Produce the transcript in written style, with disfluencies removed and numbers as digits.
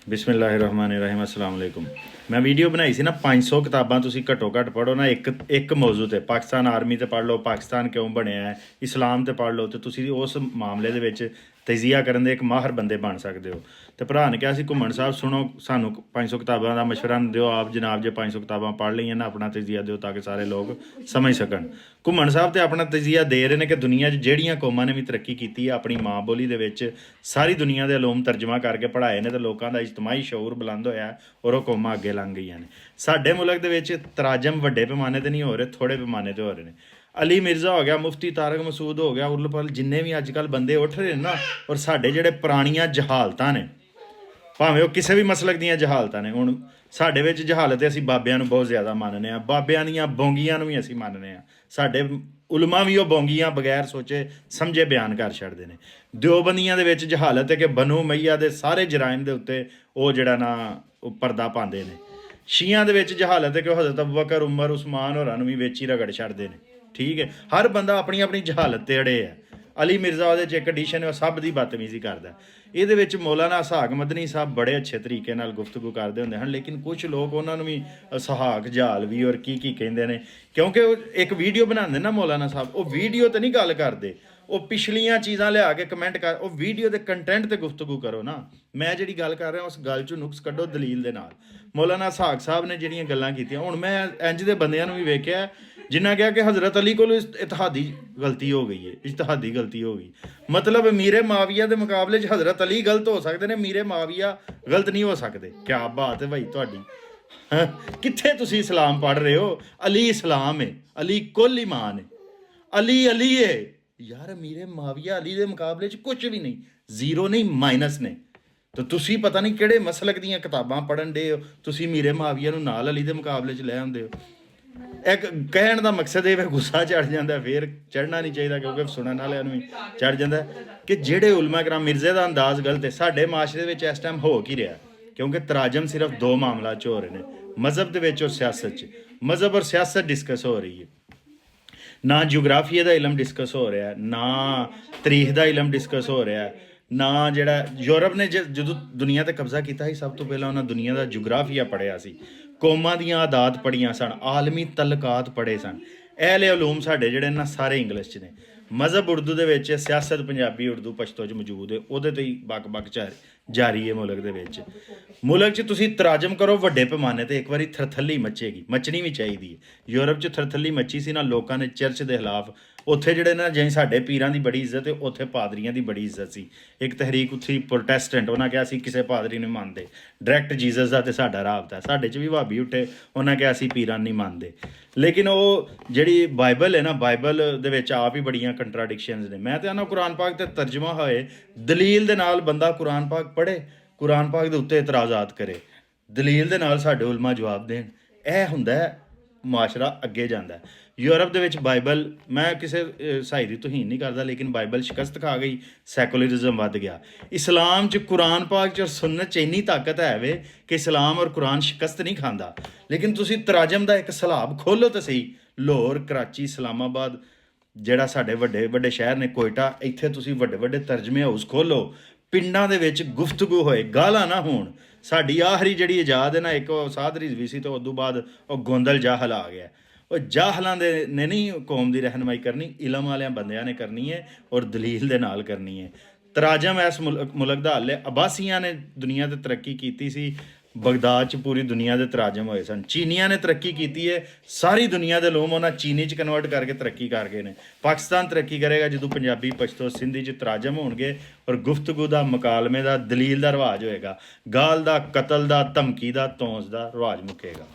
ਬਿਸਮਿਲ੍ਲਾਹਿਰਰਹਿਮਾਨਿਰਰਹੀਮ अस्सलाम वालेकुम। मैं वीडियो बनाई सी ना 500 किताबां तुसी घट्टो घट्ट पढ़ो ना एक मौजू ते पाकिस्तान आर्मी ते पढ़ लो, पाकिस्तान क्यों बनया है, इस्लाम ते पढ़ लो तो तुसी उस मामले दे विच तजिया करन दे एक माहर बंदे बन सकते हो। तो भरा ने कहा सी घुम्मन साहब सुनो सानू 500 किताबां का मशवरा दिओ, आप जनाब जे 500 किताबां पढ़ लईआं ना अपना तजिया दिओ ताकि सारे लोग समझ सकन। घुम्मन साहब तो अपना तजिया दे रहे हैं कि दुनिया ਜਿਹੜੀਆਂ कौमां ने भी तरक्की की है अपनी माँ बोली दे विच सारी दुनिया के अलोम तर्जमा करके पढ़ाए ने तो लोगों का इजतमाही शऊर बुलंद होया और वो कौमां अगे लंघ गई ने। साडे मुल्क दे विच तराजम वड्डे पैमाने ते नहीं हो रहे, थोड़े पैमाने ते हो रहे हैं। अली मिर्ज़ा हो गया, मुफ्ती तारक मसूद हो गया, उर्ल पल जिन्ने भी अजकल बंदे उठ रहे हैं ना, और साडे जिहड़े पुरानियां जहालतां ने भावें वो किसी भी मसलक दियां जहालतां ने। हुण साडे विच जहालत असीं बाबियां नूं बहुत ज़्यादा मनने आ, बाबियां दियां बोंगियां नूं भी असीं मनने आ। साडे उलमा भी वो बोंगियां बगैर सोचे समझे बयान कर छड़दे ने। दिओबंदियां दे विच जहालत है कि बनो मैया दे सारे जराइम दे उत्ते वो जिहड़ा ना पर्दा पांदे ने। शियां दे विच जहालत है कि हज़रत अबू बकर उमर उस्मान होरां नूं भी विच ही रगड़ छड़दे ने। ठीक है, हर बंदा अपनी अपनी जहालत ते अड़े है। अली मिर्ज़ा ਉਹਦੇ 'ਚ ਇੱਕ ਐਡੀਸ਼ਨ ਹੈ, ਸਭ ਦੀ ਬਦਤਮੀਜ਼ੀ ਕਰਦਾ। ਇਹਦੇ ਵਿੱਚ ਮੌਲਾਨਾ ਇਸਹਾਕ ਮਦਨੀ ਸਾਹਿਬ ਬੜੇ ਅੱਛੇ ਤਰੀਕੇ ਨਾਲ ਗੁਫ਼ਤਗੂ ਕਰਦੇ ਹੁੰਦੇ ਹਨ, ਲੇਕਿਨ ਕੁਝ ਲੋਕ ਉਹਨਾਂ ਨੂੰ ਵੀ ਇਸਹਾਕ ਜਾਲਵੀ ਔਰ ਕੀ ਕਹਿੰਦੇ ਨੇ, ਕਿਉਂਕਿ ਉਹ ਇੱਕ ਵੀਡੀਓ ਬਣਾਉਂਦੇ ਨਾ ਮੌਲਾਨਾ ਸਾਹਿਬ, ਉਹ ਵੀਡੀਓ ਤੇ ਨਹੀਂ ਗੱਲ ਕਰਦੇ, ਉਹ ਪਿਛਲੀਆਂ ਚੀਜ਼ਾਂ ਲਿਆ ਕੇ ਕਮੈਂਟ ਕਰ, ਉਹ ਵੀਡੀਓ ਦੇ ਕੰਟੈਂਟ ਤੇ ਗੁਫ਼ਤਗੂ ਕਰੋ ਨਾ। ਮੈਂ ਜਿਹੜੀ ਗੱਲ ਕਰ ਰਿਹਾ ਉਸ ਗੱਲ 'ਚੋਂ ਨੁਕਸ ਕੱਢੋ ਦਲੀਲ ਦੇ ਨਾਲ। ਮੌਲਾਨਾ ਇਸਹਾਕ ਸਾਹਿਬ ਨੇ ਜਿਹੜੀਆਂ ਗੱਲਾਂ ਕੀਤੀਆਂ, ਹੁਣ ਮੈਂ ਇੰਜ ਦੇ ਬੰਦਿਆਂ ਨੂੰ ਵੀ ਵੇਖਿਆ जिन्हें कहा कि हज़रत अली को इतिहादी गलती हो गई है, इजतहादी गलती हो गई, मतलब मीरे माविया के मुकाबले हज़रत अली गलत हो सकते हैं, मीरे माविया गलत नहीं हो सकते। क्या बात है भाई तुहाडी, कित्थे तुसी इस्लाम पढ़ रहे हो? अली इस्लाम है, अली कुल ईमान है, अली अली है यार। मीरे माविया अली के मुकाबले कुछ भी नहीं, जीरो नहीं, माइनस ने। तो तुसी पता नहीं किहड़े मसलक दीयां किताबां पढ़न दे हो, तुसी मीरे माविया नूं नाल अली के मुकाबले च लै आउंदे हो। एक कहण का मकसद ये गुस्सा चढ़ जाता, फिर चढ़ना नहीं चाहिए क्योंकि सुनने वाले भी चढ़ जाता कि जेडे उलमा कराम मिर्जे का अंदाज़ गलत है। साडे माशरे में इस टाइम हो की रहा, क्योंकि तराजम सिर्फ दो मामलों च हो रहे हैं, मज़हब के और सियासत च। मज़हब और सियासत डिस्कस हो रही है, ना जियोग्राफी का इलम डिस्कस हो रहा है, ना तरीख का इलम डिस्कस हो रहा है, ना जिहड़ा यूरोप ने जो दुनिया ते कब्जा किया, सब तो पहला उन्हें दुनिया का जियोग्राफिया पढ़िया सी, कौमां दियां आदात पढ़ियां सन, आलमी तलकात पढ़े सन। एहले उलूम साडे जिहड़े ना सारे इंग्लिश च ने। मज़हब उर्दू दे विच, सियासत पंजाबी उर्दू पश्तो च मौजूद है, उहदे ते ही बक जारी है मुल्क दे विच। मुल्क च तुसीं तराजम करो वड्डे पैमाने ते, एक बारी थरथली मचेगी, मचनी भी चाहिए। यूरोप च थरथली मची सी ना, लोगों ने चर्च के खिलाफ उत्थे जिहड़े ना जिवें साडे पीरां दी बड़ी इज्जत है, उत्थे पादरियां दी बड़ी इज्जत सी। एक तहरीक उत्थे प्रोटेस्टेंट, उन्हें कहा असीं किसी पादरी नहीं मानते, डायरैक्ट जीसस दा ते साडा राबता। साडे च भी भाभी उठे, उन्हें कहा असीं पीरां नहीं मानते। लेकिन वो जिहड़ी बाइबल है ना, बाइबल दे विच आप ही बड़ियां कंट्राडिक्शनस ने। मैं तो आना कुरान पाक ते तर्जमा होए दलील दे नाल बंदा कुरान पाक पढ़े, कुरान पाक दे उत्ते इतराज़ात करे, दलील दे नाल साडे उलमा जवाब देण, यह हुंदा है माशरा अगे जाता है। यूरोप के बाइबल, मैं किसी सहाई की तोहीन नहीं करता, लेकिन बाइबल शिकस्त खा गई, सैकुलरिज्म वध गया। इस्लाम च कुरान पाक च और सुन्नत च इन्नी ताकत है वे कि इस्लाम और कुरान शिकस्त नहीं खाता। लेकिन तुसी तराजम का एक सलाब खोलो तो सही, लाहौर, कराची, इस्लामाबाद, ਜਿਹੜਾ ਸਾਡੇ ਵੱਡੇ ਵੱਡੇ शहर ने, कोयटा, ਇੱਥੇ ਤੁਸੀਂ ਵੱਡੇ ਵੱਡੇ ਤਰਜਮੇ ਹਾਊਸ ਖੋਲੋ, ਪਿੰਡਾਂ ਦੇ ਵਿੱਚ ਗੁਫ਼ਤਗੂ ਹੋਏ, ਗਾਲਾਂ ਨਾ ਹੋਣ। ਸਾਡੀ ਆਖਰੀ ਜਿਹੜੀ ਇਜਾਦ ਹੈ ਨਾ, ਇੱਕ ਸਾਧ ਰਿਜ਼ਵੀ ਸੀ ਤੇ ਉਦੋਂ ਬਾਅਦ ਉਹ ਗੋਂਦਲ ਜਾਹਲ ਆ ਗਿਆ। ਉਹ ਜਾਹਲਾਂ ਦੇ ਨੇ ਨਹੀਂ ਕੌਮ ਦੀ ਰਹਿਨਮਾਈ ਕਰਨੀ, ਇਲਮ ਵਾਲਿਆਂ ਬੰਦਿਆਂ ਨੇ ਕਰਨੀ ਹੈ ਔਰ ਦਲੀਲ ਦੇ ਨਾਲ ਕਰਨੀ ਹੈ। ਤਰਾਜਮ ਇਸ ਮੁਲਕ ਦਾ ਹੱਲ ਹੈ। ਅਬਾਸੀਆਂ ਨੇ ਦੁਨੀਆ ਤੇ ਤਰੱਕੀ ਕੀਤੀ ਸੀ, बगदाद च पूरी दुनिया के तराजम होए सन। चीनिया ने तरक्की की है, सारी दुनिया के लोग उन्हें चीनी च कन्वर्ट करके तरक्की कर गए हैं। पाकिस्तान तरक्की करेगा जो पंजाबी, पश्तो, सिंधी च तराजम होणगे और गुफ्तगू का, मुकालमे का, दलील का रिवाज होएगा। गाल का, कतल का, धमकी का, तौंस का रिवाज मुकेगा।